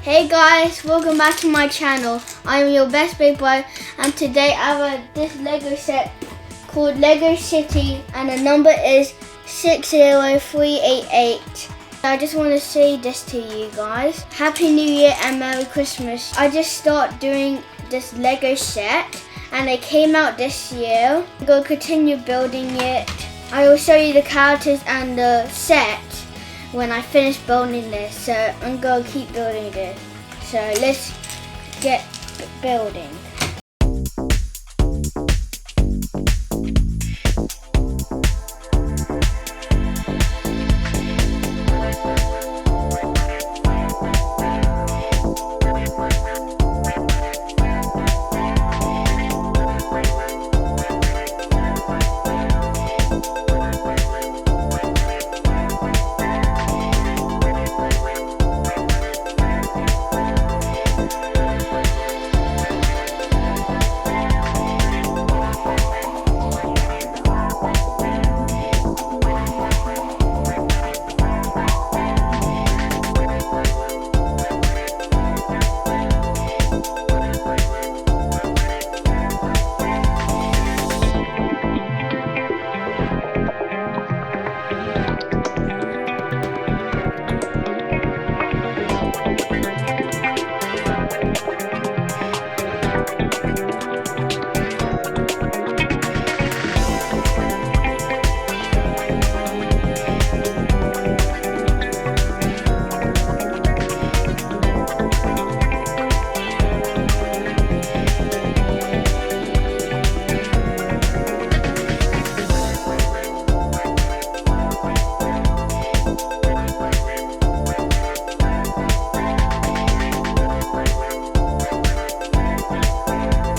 Hey guys, welcome back to my channel. I am your best big boy, and today I have this Lego set called Lego City, and the number is 60388. I just want to say this to you guys. Happy New Year and Merry Christmas. I just started doing this Lego set and it came out this year. I'm going to continue building it. I will show you the characters and the set when I finish building this, so I'm going to keep building this. So let's get building.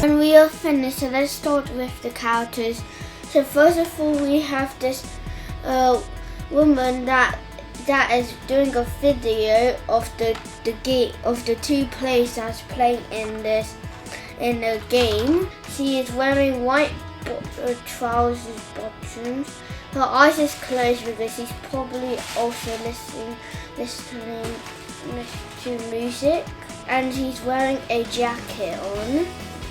When we are finished, so let's start with the characters. So first of all, we have this woman that is doing a video of the game of the two players that's playing in the game. She is wearing white trousers, bottoms. Her eyes is closed because she's probably also listening to music, and she's wearing a jacket on.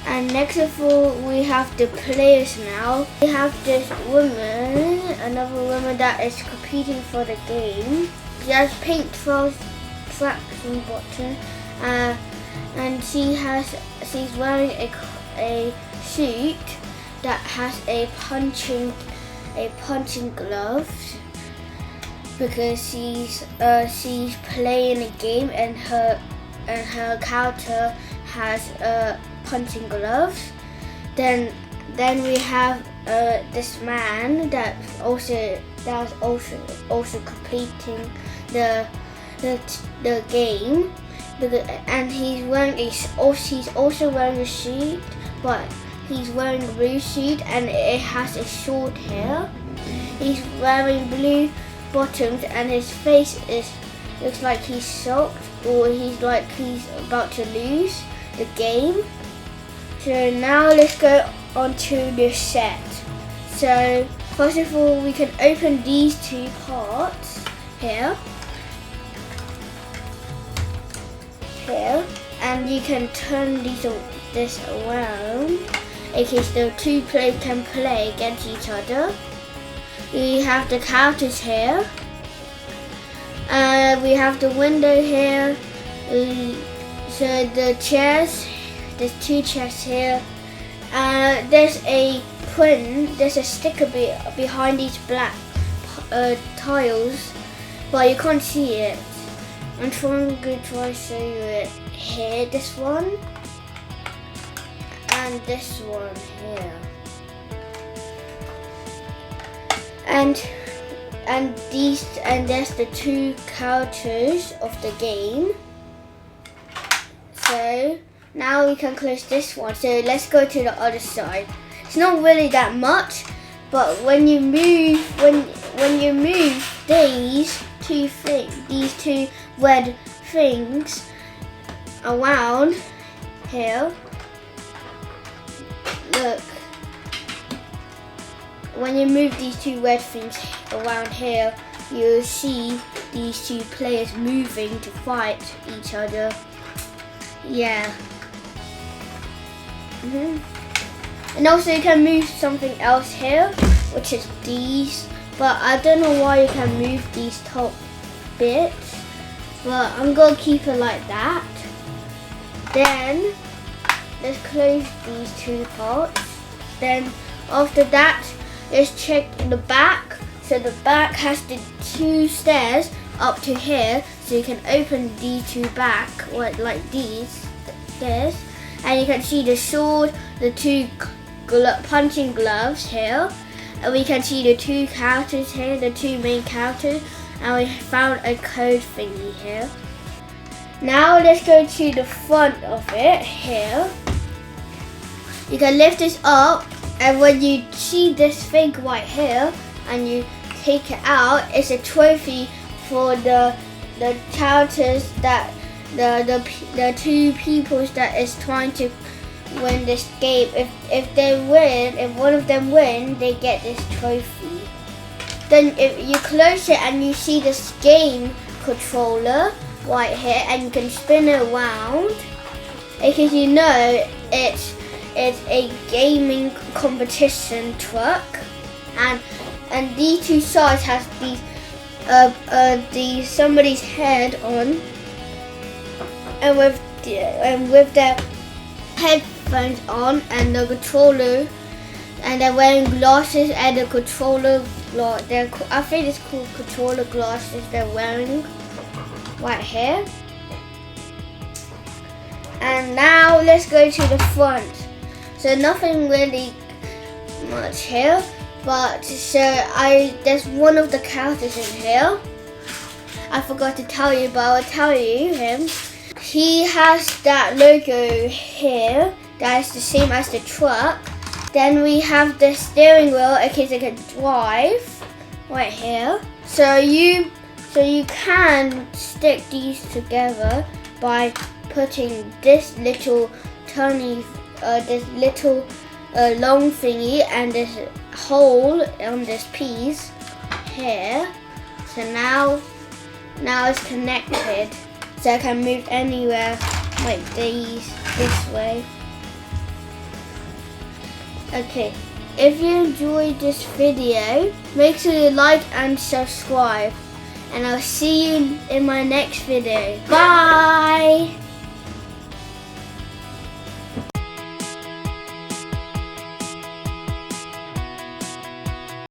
And next of all, we have the players now. We have this woman, another woman that is competing for the game. She has pink tracks and bottom, and she's wearing a suit that has a punching gloves because she's playing a game, and her character has punching gloves. Then we have this man that's also completing the game, and he's also wearing a suit, but he's wearing a blue suit and it has a short hair. He's wearing blue bottoms and his face looks like he's shocked, or he's about to lose the game. So now let's go on to the set. So first of all, we can open these two parts here, and you can turn this around in case the two players can play against each other. We have the characters here. We have the window here. So the chairs. There's two chairs here. There's a sticker behind these black tiles, but you can't see it. I'm trying to try to show you it here. This one and this one here, and there's the two characters of the game. So now we can close this one. So let's go to the other side. It's not really that much, but when you move these two red things around here, look. When you move these two red things around here, you'll see these two players moving to fight each other. Yeah. And also you can move something else here, which is these. But I don't know why you can move these top bits. But I'm gonna keep it like that. Then let's close these two parts. Then after that, let's check the back. So the back has the two stairs up to here, so you can open these two back like these stairs, and you can see the sword, the two punching gloves here, and we can see the two characters here, the two main characters, and we found a code thingy here. Now let's go to the front of it here. You can lift this up, and when you see this thing right here and you take it out, it's a trophy for the characters that the two peoples that is trying to win this game. If they win, if one of them win, they get this trophy. Then if you close it and you see this game controller right here, and you can spin it around, because you know it's a gaming competition truck, and these two sides has these somebody's head on, and with their headphones on, and the controller, and they're wearing glasses, and the controller I think it's called controller glasses they're wearing right here. And now let's go to the front. So nothing really much here, but there's one of the characters in here. I forgot to tell you, but I'll tell you him. He has that logo here that is the same as the truck. Then we have the steering wheel in case I can drive right here. So you can stick these together by putting this little tiny, this little long thingy and this hole on this piece here. So now it's connected, so I can move anywhere like this way. Okay, if you enjoyed this video, make sure you like and subscribe, and I'll see you in my next video. Bye!